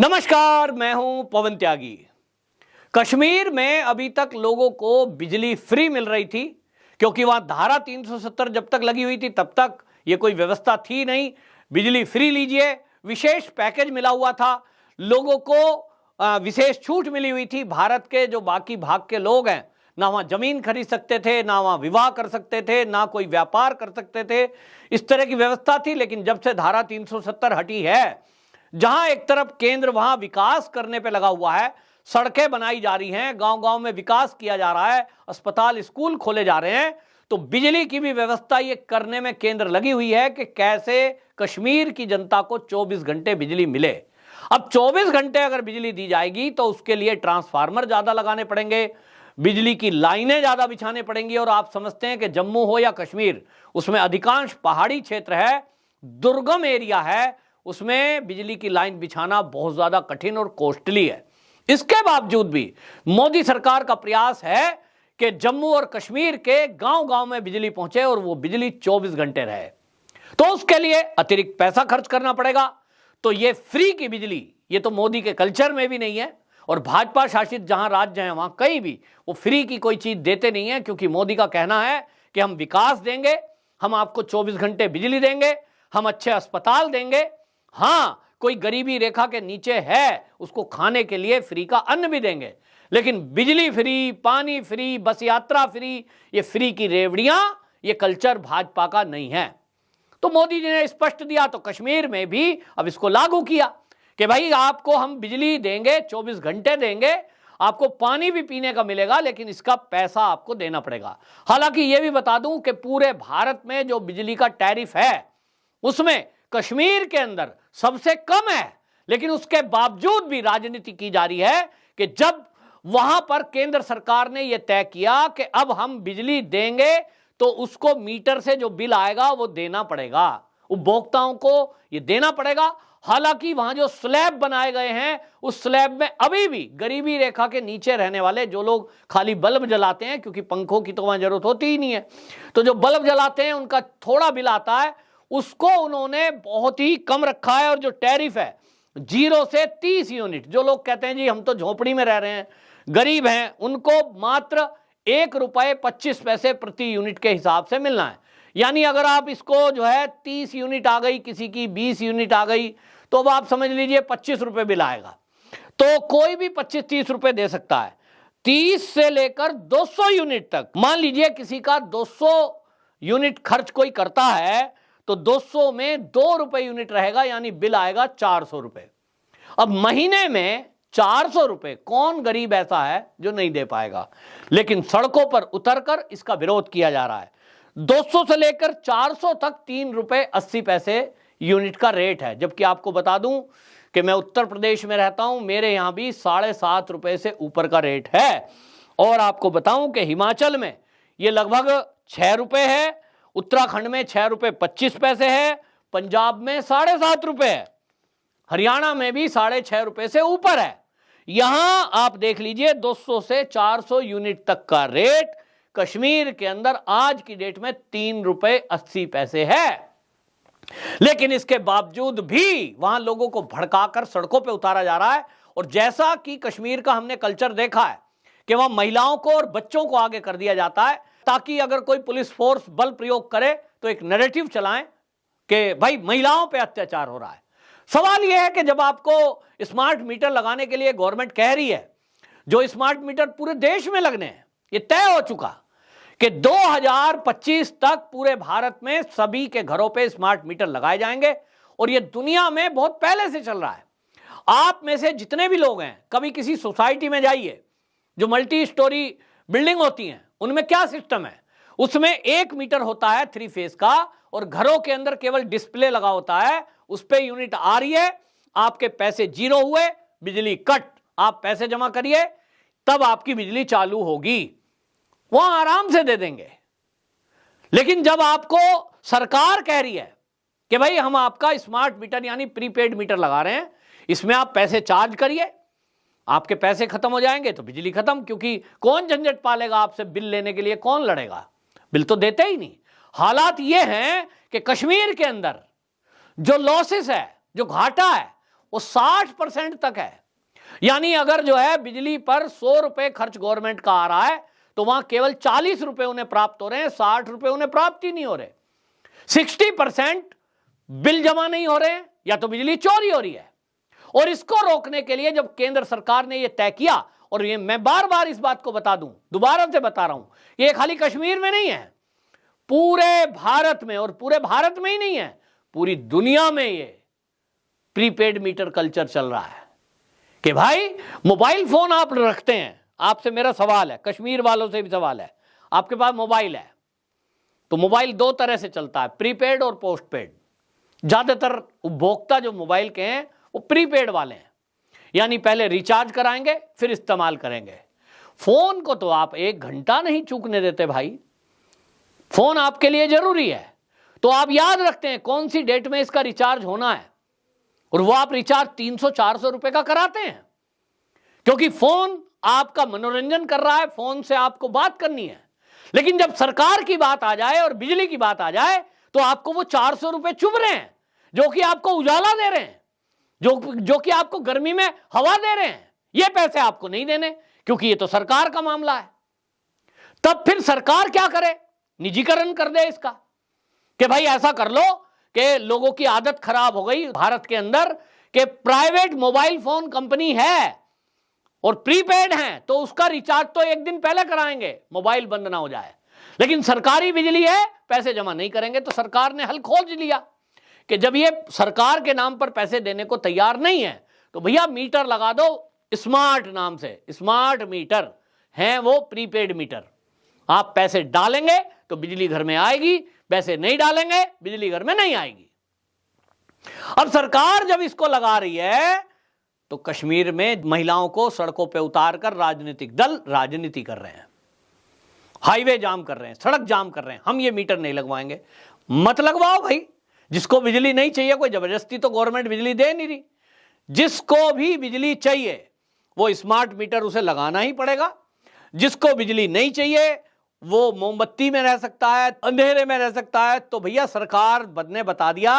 नमस्कार, मैं हूं पवन त्यागी। कश्मीर में अभी तक लोगों को बिजली फ्री मिल रही थी क्योंकि वहां धारा 370 जब तक लगी हुई थी तब तक ये कोई व्यवस्था थी नहीं। बिजली फ्री लीजिए, विशेष पैकेज मिला हुआ था, लोगों को विशेष छूट मिली हुई थी। भारत के जो बाकी भाग के लोग हैं, ना वहां जमीन खरीद सकते थे, ना वहां विवाह कर सकते थे, ना कोई व्यापार कर सकते थे, इस तरह की व्यवस्था थी। लेकिन जब से धारा 370 हटी है, जहां एक तरफ केंद्र वहां विकास करने पे लगा हुआ है, सड़कें बनाई जा रही हैं, गांव-गांव में विकास किया जा रहा है, अस्पताल स्कूल खोले जा रहे हैं, तो बिजली की भी व्यवस्था ये करने में केंद्र लगी हुई है कि कैसे कश्मीर की जनता को 24 घंटे बिजली मिले। अब 24 घंटे अगर बिजली दी जाएगी तो उसके लिए ट्रांसफार्मर ज्यादा लगाने पड़ेंगे, बिजली की लाइनें ज्यादा बिछाने पड़ेंगी। और आप समझते हैं कि जम्मू हो या कश्मीर, उसमें अधिकांश पहाड़ी क्षेत्र है, दुर्गम एरिया है, उसमें बिजली की लाइन बिछाना बहुत ज्यादा कठिन और कॉस्टली है। इसके बावजूद भी मोदी सरकार का प्रयास है कि जम्मू और कश्मीर के गांव-गांव में बिजली पहुंचे और वो बिजली 24 घंटे रहे। तो उसके लिए अतिरिक्त पैसा खर्च करना पड़ेगा। तो ये फ्री की बिजली, ये तो मोदी के कल्चर में भी नहीं है, और भाजपा शासित जहां राज्य हैं वहां कहीं भी वो फ्री की कोई चीज देते नहीं है, क्योंकि मोदी का कहना है कि हम विकास देंगे, हम आपको 24 घंटे बिजली देंगे, हम अच्छे अस्पताल देंगे। हां, कोई गरीबी रेखा के नीचे है, उसको खाने के लिए फ्री का अन्न भी देंगे, लेकिन बिजली फ्री, पानी फ्री, बस यात्रा फ्री, ये फ्री की रेवड़ियां, ये कल्चर भाजपा का नहीं है। तो मोदी जी ने स्पष्ट दिया, तो कश्मीर में भी अब इसको लागू किया कि भाई आपको हम बिजली देंगे, 24 घंटे देंगे, आपको पानी भी पीने का मिलेगा, लेकिन इसका पैसा आपको देना पड़ेगा। हालांकि यह भी बता दूं कि पूरे भारत में जो बिजली का टैरिफ है उसमें कश्मीर के अंदर सबसे कम है, लेकिन उसके बावजूद भी राजनीति की जा रही है कि जब वहां पर केंद्र सरकार ने यह तय किया कि अब हम बिजली देंगे तो उसको मीटर से जो बिल आएगा वो देना पड़ेगा, उपभोक्ताओं को ये देना पड़ेगा। हालांकि वहां जो स्लैब बनाए गए हैं उस स्लैब में अभी भी गरीबी रेखा के नीचे रहने वाले जो लोग खाली बल्ब जलाते हैं, क्योंकि पंखों की तो वहां जरूरत होती ही नहीं है, तो जो बल्ब जलाते हैं उनका थोड़ा बिल आता है, उसको उन्होंने बहुत ही कम रखा है। और जो टैरिफ है 0 से 30 यूनिट, जो लोग कहते हैं जी हम तो झोपड़ी में रह रहे हैं, गरीब हैं, उनको मात्र ₹1.25 प्रति यूनिट के हिसाब से मिलना है। यानी अगर आप इसको जो है 30 यूनिट आ गई, किसी की 20 यूनिट आ गई, तो अब आप समझ लीजिए 25 रुपए बिल आएगा। तो कोई भी 25-30 रुपए दे सकता है। 30 से लेकर 200 यूनिट तक, मान लीजिए किसी का 200 यूनिट खर्च कोई करता है तो 200 में 2 रुपए यूनिट रहेगा, यानी बिल आएगा 400 रुपए। अब महीने में 400 रुपए कौन गरीब ऐसा है जो नहीं दे पाएगा, लेकिन सड़कों पर उतरकर इसका विरोध किया जा रहा है। 200 से लेकर 400 तक 3 रुपए 80 पैसे यूनिट का रेट है। जबकि आपको बता दूं कि मैं उत्तर प्रदेश में रहता हूं, मेरे यहां भी 7.5 रुपए से ऊपर का रेट है। और आपको बताऊं कि हिमाचल में यह लगभग 6 रुपए है, उत्तराखंड में 6 रुपए 25 पैसे है, पंजाब में 7.5 रुपए है, हरियाणा में भी 6.5 रुपए से ऊपर है। यहां आप देख लीजिए 200 से 400 यूनिट तक का रेट कश्मीर के अंदर आज की डेट में 3 रुपए 80 पैसे है। लेकिन इसके बावजूद भी वहां लोगों को भड़काकर सड़कों पे उतारा जा रहा है। और जैसा कि कश्मीर का हमने कल्चर देखा है कि वहां महिलाओं को और बच्चों को आगे कर दिया जाता है, ताकि अगर कोई पुलिस फोर्स बल प्रयोग करे तो एक नैरेटिव चलाएं कि भाई महिलाओं पे अत्याचार हो रहा है। सवाल यह है कि जब आपको स्मार्ट मीटर लगाने के लिए गवर्नमेंट कह रही है, जो स्मार्ट मीटर पूरे देश में लगने हैं, ये तय हो चुका कि 2025 तक पूरे भारत में सभी के घरों पे स्मार्ट मीटर लगाए जाएंगे, और ये दुनिया में बहुत पहले से चल रहा है। आप में से जितने भी लोग हैं, कभी किसी सोसाइटी में जाइए, जो मल्टी स्टोरी बिल्डिंग होती हैं, उनमें क्या सिस्टम है, उसमें 1 मीटर होता है 3 फेज का, और घरों के अंदर केवल डिस्प्ले लगा होता है, उस पे यूनिट आ रही है, आपके पैसे 0 हुए, बिजली कट, आप पैसे जमा करिए, तब आपकी बिजली चालू होगी, वहां आराम से दे देंगे। लेकिन जब आपको सरकार कह रही है कि भाई हम आपका स्मार्ट मीटर यानी प्रीपेड मीटर लगा रहे हैं, इसमें आप पैसे चार्ज करिए, आपके पैसे खत्म हो जाएंगे तो बिजली खत्म, क्योंकि कौन झंझट पालेगा आपसे बिल लेने के लिए, कौन लड़ेगा, बिल तो देते ही नहीं। हालात ये हैं कि कश्मीर के अंदर जो लॉसेस है, जो घाटा है, वो 60% तक है। यानी अगर जो है बिजली पर 100 रुपए खर्च गवर्नमेंट का आ रहा है तो वहां केवल 40 रुपए उन्हें प्राप्त हो रहे हैं, 60 रुपए उन्हें प्राप्त ही नहीं हो रहे। 60% बिल जमा नहीं हो रहे हैं या तो बिजली चोरी हो रही है। और इसको रोकने के लिए जब केंद्र सरकार ने यह तय किया, और ये मैं बार बार इस बात को बता दूं, दोबारा से बता रहा हूं, ये खाली कश्मीर में नहीं है, पूरे भारत में, और पूरे भारत में ही नहीं है, पूरी दुनिया में ये प्रीपेड मीटर कल्चर चल रहा है कि भाई मोबाइल फोन आप रखते हैं, आपसे मेरा सवाल है, कश्मीर वालों से भी सवाल है, आपके पास मोबाइल है तो मोबाइल दो तरह से चलता है, प्रीपेड और पोस्टपेड। ज्यादातर उपभोक्ता जो मोबाइल के हैं वो प्रीपेड वाले हैं, यानी पहले रिचार्ज कराएंगे फिर इस्तेमाल करेंगे। फोन को तो आप 1 घंटा नहीं चूकने देते भाई, फोन आपके लिए जरूरी है तो आप याद रखते हैं कौन सी डेट में इसका रिचार्ज होना है, और वो आप रिचार्ज 300-400 रुपए का कराते हैं, क्योंकि फोन आपका मनोरंजन कर रहा है, फोन से आपको बात करनी है। लेकिन जब सरकार की बात आ जाए और बिजली की बात आ जाए तो आपको वो 400 रुपए चुभ रहे हैं, जो कि आपको उजाला दे रहे हैं, जो कि आपको गर्मी में हवा दे रहे हैं, ये पैसे आपको नहीं देने, क्योंकि ये तो सरकार का मामला है। तब फिर सरकार क्या करे, निजीकरण कर दे इसका, कि भाई ऐसा कर लो कि लोगों की आदत खराब हो गई भारत के अंदर कि प्राइवेट मोबाइल फोन कंपनी है और प्रीपेड है तो उसका रिचार्ज तो 1 दिन पहले कराएंगे, मोबाइल बंद ना हो जाए। लेकिन सरकारी बिजली है, पैसे जमा नहीं करेंगे। तो सरकार ने हल खोज लिया कि जब ये सरकार के नाम पर पैसे देने को तैयार नहीं है तो भैया मीटर लगा दो स्मार्ट नाम से, स्मार्ट मीटर हैं वो प्रीपेड मीटर। आप पैसे डालेंगे तो बिजली घर में आएगी, पैसे नहीं डालेंगे बिजली घर में नहीं आएगी। अब सरकार जब इसको लगा रही है तो कश्मीर में महिलाओं को सड़कों पे उतारकर राजनीतिक दल राजनीति कर रहे हैं, हाईवे जाम कर रहे हैं, सड़क जाम कर रहे हैं, हम ये मीटर नहीं लगवाएंगे। मत लगवाओ भाई, जिसको बिजली नहीं चाहिए, कोई जबरदस्ती तो गवर्नमेंट बिजली दे नहीं रही। जिसको भी बिजली चाहिए वो स्मार्ट मीटर उसे लगाना ही पड़ेगा। जिसको बिजली नहीं चाहिए वो मोमबत्ती में रह सकता है, अंधेरे में रह सकता है। तो भैया सरकार ने बता दिया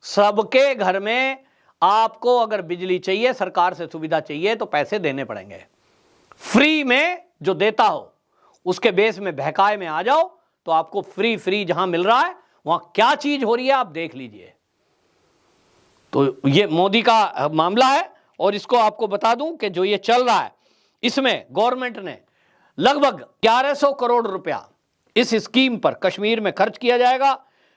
सबके घर में आपको अगर बिजली चाहिए, सरकार से सुविधा चाहिए तो पैसे देने पड़ेंगे। फ्री में जो देता हो उसके बेस में बहकाए में आ जाओ तो आपको फ्री जहां मिल रहा है वहां क्या चीज हो रही है आप देख लीजिए। तो ये मोदी का मामला है और इसको आपको बता दूं कि जो ये चल रहा है इसमें गवर्नमेंट ने लगभग 1100 करोड़ रुपया इस स्कीम पर कश्मीर में खर्च किया जाएगा।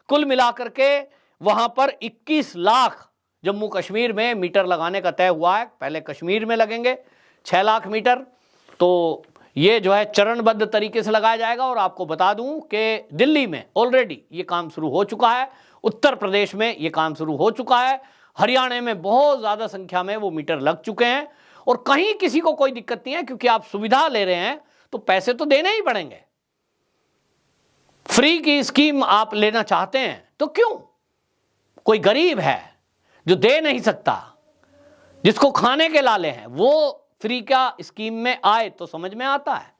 कुल मिलाकर के वहां पर 21 लाख जम्मू कश्मीर में मीटर लगाने का तय हुआ है। पहले कश्मीर में लगेंगे 6 लाख मीटर, तो ये जो है चरणबद्ध तरीके से लगाया जाएगा। और आपको बता दूं कि दिल्ली में ऑलरेडी ये काम शुरू हो चुका है, उत्तर प्रदेश में ये काम शुरू हो चुका है, हरियाणा में बहुत ज्यादा संख्या में वो मीटर लग चुके हैं। और कहीं किसी को कोई दिक्कत नहीं है, क्योंकि आप सुविधा ले रहे हैं तो पैसे तो देने ही पड़ेंगे। फ्री की स्कीम आप लेना चाहते हैं तो क्यों, कोई गरीब है जो दे नहीं सकता, जिसको खाने के लाले हैं, वो फ्री का स्कीम में आए तो समझ में आता है।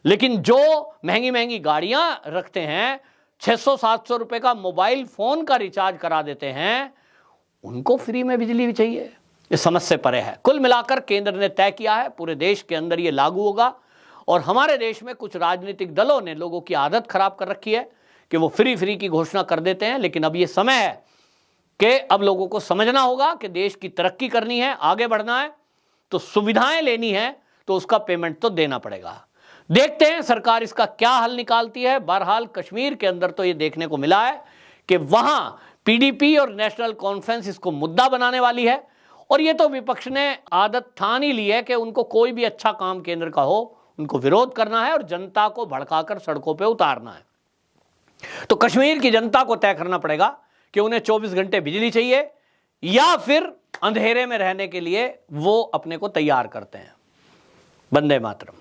लेकिन जो महंगी महंगी गाड़ियां रखते हैं, 600-700 रुपए का मोबाइल फोन का रिचार्ज करा देते हैं, उनको फ्री में बिजली भी चाहिए, ये समझ से परे है। कुल मिलाकर केंद्र ने तय किया है पूरे देश के अंदर ये लागू होगा। और हमारे देश में कुछ राजनीतिक दलों ने लोगों की आदत खराब कर रखी है कि वो फ्री की घोषणा कर देते हैं। लेकिन अब ये समय है कि अब लोगों को समझना होगा कि देश की तरक्की करनी है, आगे बढ़ना है, तो सुविधाएं लेनी है तो उसका पेमेंट तो देना पड़ेगा। देखते हैं सरकार इसका क्या हल निकालती है। बहरहाल कश्मीर के अंदर तो ये देखने को मिला है कि वहां पीडीपी और नेशनल कॉन्फ्रेंस इसको मुद्दा बनाने वाली है। और ये तो विपक्ष ने आदत ठान ही ली है कि उनको कोई भी अच्छा काम केंद्र का हो उनको विरोध करना है और जनता को भड़काकर सड़कों पे उतारना है। तो कश्मीर की जनता को तय करना पड़ेगा कि उन्हें 24 घंटे बिजली चाहिए या फिर अंधेरे में रहने के लिए वो अपने को तैयार करते हैं। वंदे मातरम।